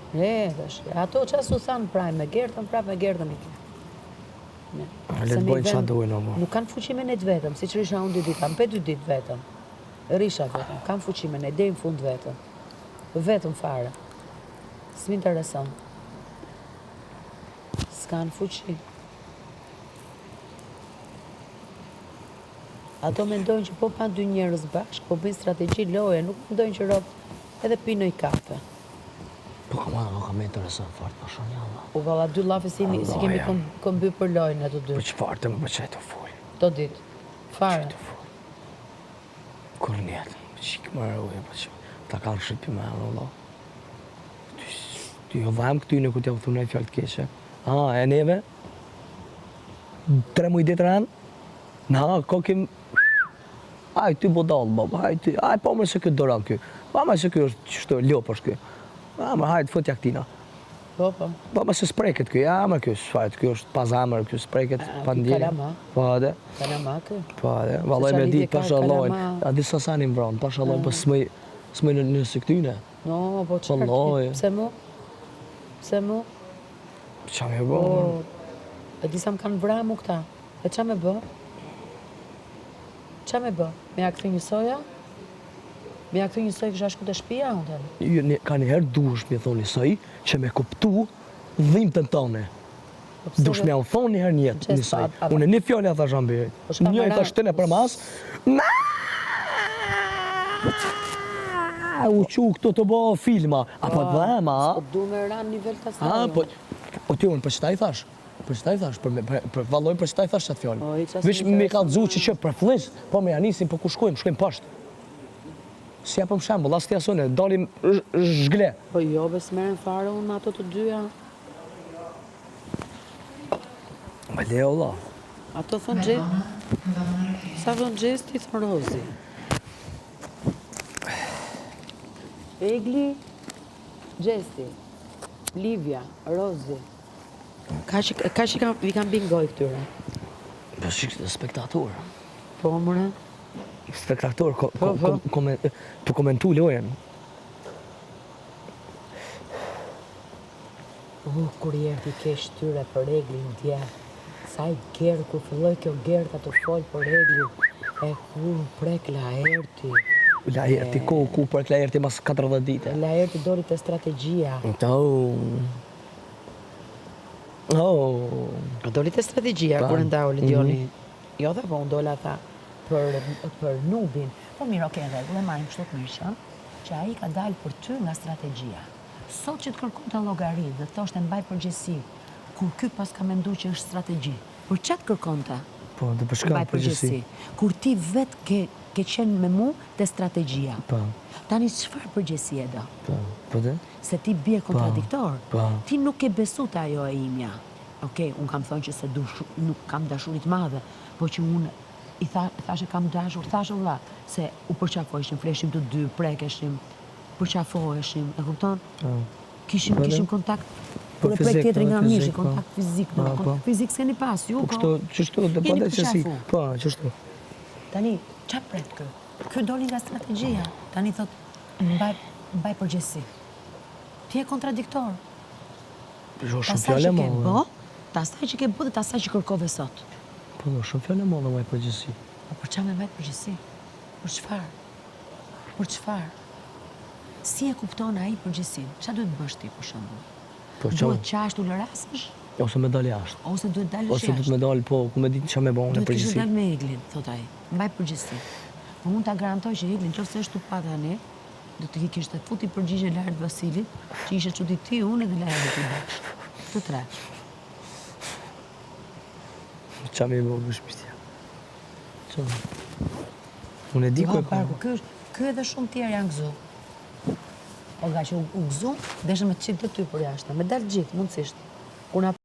Ato qas u thanë praj me Gertën, prap me Gertën i ke. Le të bojnë qa dojnë, amor. Nuk kanë fuqime ne të vetëm, si që risha unë 2 ditë, kam 2 ditë vetëm. Risha vetëm, kam fuqime ne, deri në fund vetëm. Vetëm fare. S'mi intereson. S'kan fuqi. Ato mendojnë që po pa 2 njerëz bashkë, po bëjnë strategji loje, nuk mendojnë që rob edhe pinoj kafe. Po kam intereson fort, po shumë jalla. U valla 2 lafe si kemi këmby për lojnë ato 2. Po çfarë të më pëlqej të fol. Do ditë. Fare. Kur njetë, qikë më rruje, po që ta kanë shqipi me Allah. Ty jo vajmë këty në ku t'ja u thunë e fjallë të keqe. E neve? 3 muj ditë rënë? Kokim... Aj, ty bodallë, baba, aj, po më se këtë doran kjo. Pa më se kjo është qështu, ljopo është kjo. Më hajtë, fëtja këtina. Po. Po më se spreket kjo, më kjo shfajt, kjo është pa zamër, kjo spreket, pa ndjenjë. Kalama. Po edhe. Kalama kjo. Po edhe, valoj me ditë, pashalojnë. A di sa sanin vronë, pashalojnë, po s'mëj nësë këtyne. No, po qërë, pse mu? Qa me bë? E disa më kanë vra mu këta, e qa me bë? Qa me bë? Me ja këthy një soja? Me ja këthy një soj kësha shku të shpia, unë? Ka njëherë dush me thoni soj, që me kuptu dhimë të tëne. Dush me u thonë njëherë njëtë një soj. Unë një fjallë a thash ambirit. Njëri thash tëne për mas. U qu këto të bëhë filma. Apo të dhema. Po du me ranë nivel të asaj. Po ty unë për qëta i thash? Për qëta i thash? Për valoj për qëta i thash qatë fjallë? Vish me ka të zu që për flis, po me janisim, po ku shkojmë pashtë. Si japëm shembull, as t'ja sone, dalim zhgle. Po jo, bes meren fare unë me ato të dyja. Me le Allah. Ato thonë gjithë. Sa thonë gjithë, ti thonë Rozi. Egli, Gjesti, Livia, Rozi. Ka që i kam bingoj këtyre? Po shikë të spektator. Po, mëre? Spektator, të komentu lojen. Kur jerti kesh tyre për Eglin tje, sa i gerë, kur filloj kjo gerë të folë për Eglin, e kur prek Laerti. Laerti, ku prek Laerti mas 40 dite? Laerti doli të strategjia. Doli të strategjia, kur ndau Lidioni. Jo dhe po, unë dola tha për Nubin. Po mirë, oke, regulle, marim kështu të mirëshëm, që a i ka dalë për ty nga strategjia. Sot që të kërkun të llogarit dhe thoshte mbaj përgjegjësi, kur ky pas ka mendu që është strategji, për çat kërkon ta? Po, dhe për shka përgjegjësi. Kur ti vetë ke qenë me mu të strategjia. Po. Tani çfarë përgjegjësi e do? Po dhe? Se ti bie kontradiktor. Po. Ti nuk ke besu të ajo e imja. Okej, unë kam thonë që se nuk kam dashurit madhe, po që unë i thashe kam dashur, thashe vlla, se u përqafojshim, fleshim të dy, prekeshim, përqafoheshim, e kupton? Kishim kontakt, kur e prek tjetëri nga mishi, kontakt fizik, kontakt fizik s'keni pas, ju ko? Qështu, dhe po dhe qësi, po, qështu. Tani, qa pret kë? Kë doli nga strategjia, tani thot, mbaj përgjësi. Ti e kontradiktor. Shumë fjale më. Ta asaj që ke bë dhe ta asaj që kërkove sot. Po, shumë fjale më dhe mbaj përgjësi. Po, për qa me mbaj përgjësi? Për çfarë? Për çfarë? Si e kupton ai përgjësin? Qa duhet bësh ti, për shembull? Duhet qashtu lërasësh? Ose me dalë jashtë. Ose duhet dalësh jashtë? Ose duhet me dalë, po, ku me ditë qa me bëhë në përgjësi. Duhet kishë dalë me Eglin, thot ai. Mbaj përgjësi. Po mund ta garantoj që Eglin, qofse është tu pa tani, do të kishte futi përgjigje Lart Vasilit, që ishe çudi ti, unë dhe Lart ti bashkë. Të tre. Qa me bëhë bëshpistja? Qa? Unë e di ku e ka. Ky edhe shumë tjerë janë gëzu. O nga që u gëzu, deshe me të qitë të ty për jashtë. Me dalë gjithë, mundësisht. Kur na